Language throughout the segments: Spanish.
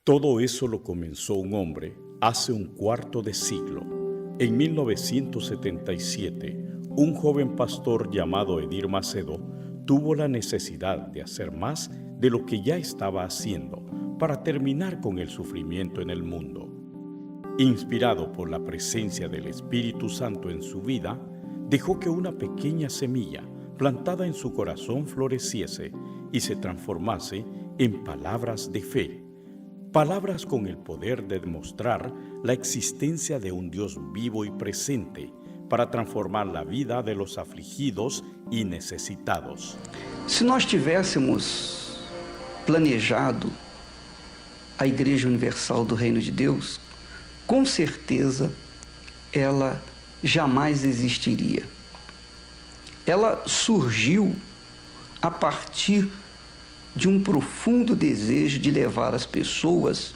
Todo eso lo comenzó un hombre hace un cuarto de siglo. En 1977, un joven pastor llamado Edir Macedo tuvo la necesidad de hacer más de lo que ya estaba haciendo para terminar con el sufrimiento en el mundo. Inspirado por la presencia del Espíritu Santo en su vida, dejó que una pequeña semilla plantada en su corazón floreciese y se transformase en palabras de fe. Palabras con el poder de demostrar la existencia de un Dios vivo y presente para transformar la vida de los afligidos y necesitados. Se nós tivéssemos planejado a Igreja Universal do Reino de Deus, com certeza ela jamais existiria. Ela surgiu a partir de um profundo desejo de levar às pessoas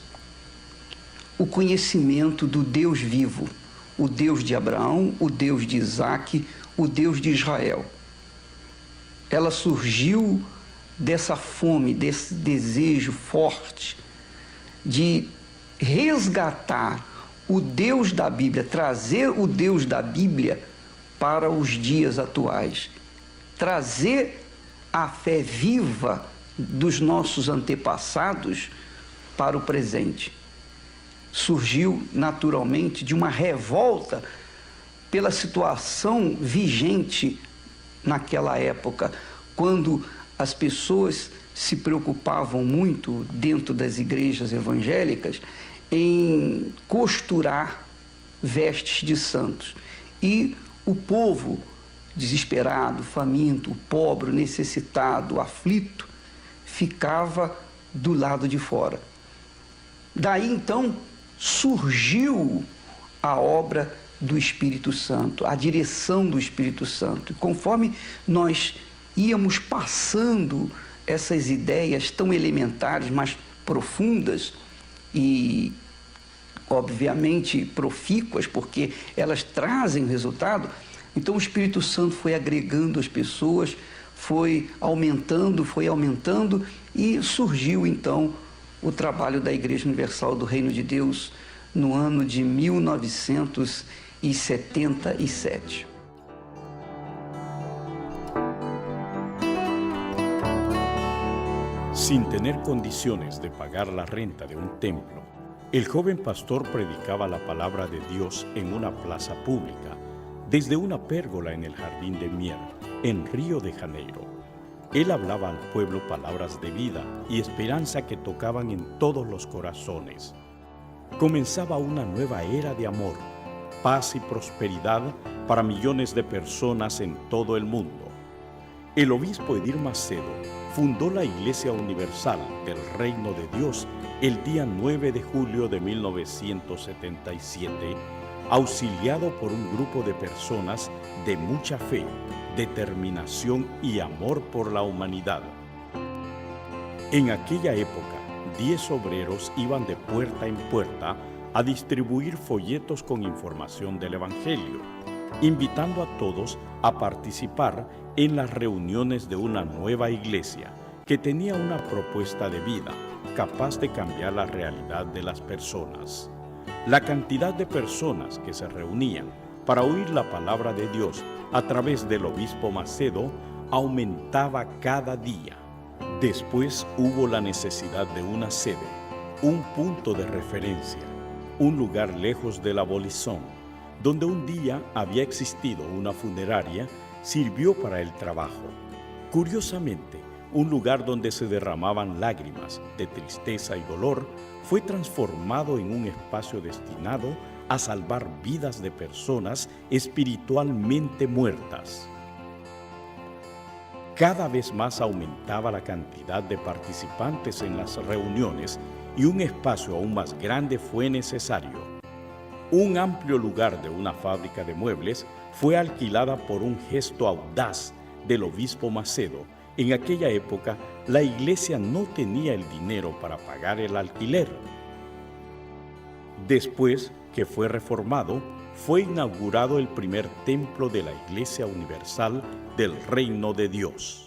o conhecimento do Deus vivo, o Deus de Abraão, o Deus de Isaac, o Deus de Israel. Ela surgiu dessa fome, desse desejo forte de resgatar o Deus da Bíblia, trazer o Deus da Bíblia para os dias atuais, trazer a fé viva dos nossos antepassados para o presente. Surgiu naturalmente de uma revolta pela situação vigente naquela época, quando as pessoas se preocupavam muito dentro das igrejas evangélicas em costurar vestes de santos. E o povo desesperado, faminto, pobre, necessitado, aflito, ficava do lado de fora. Daí então surgiu a obra do Espírito Santo, a direção do Espírito Santo. E conforme nós íamos passando essas ideias tão elementares, mas profundas e obviamente profícuas, porque elas trazem resultado, então o Espírito Santo foi agregando as pessoas, foi aumentando e surgiu então o trabalho da Igreja Universal do Reino de Deus no ano de 1977. Sin tener condiciones de pagar la renta de un templo, el joven pastor predicaba la palabra de Dios en una plaza pública, desde una pérgola en el Jardín de Mier, en Río de Janeiro. Él hablaba al pueblo palabras de vida y esperanza que tocaban en todos los corazones. Comenzaba una nueva era de amor, paz y prosperidad para millones de personas en todo el mundo. El obispo Edir Macedo fundó la Iglesia Universal del Reino de Dios el día 9 de julio de 1977, auxiliado por un grupo de personas de mucha fe, determinación y amor por la humanidad. En aquella época, 10 obreros iban de puerta en puerta a distribuir folletos con información del Evangelio, invitando a todos a participar en las reuniones de una nueva iglesia que tenía una propuesta de vida capaz de cambiar la realidad de las personas. La cantidad de personas que se reunían para oír la palabra de Dios a través del obispo Macedo aumentaba cada día. Después hubo la necesidad de una sede, un punto de referencia, un lugar lejos de la Bolizón, donde un día había existido una funeraria, sirvió para el trabajo. Curiosamente, un lugar donde se derramaban lágrimas de tristeza y dolor fue transformado en un espacio destinado a salvar vidas de personas espiritualmente muertas. Cada vez más aumentaba la cantidad de participantes en las reuniones y un espacio aún más grande fue necesario. Un amplio lugar de una fábrica de muebles fue alquilada por un gesto audaz del obispo Macedo. En aquella época, la iglesia no tenía el dinero para pagar el alquiler. Después que fue reformado, fue inaugurado el primer templo de la Iglesia Universal del Reino de Dios.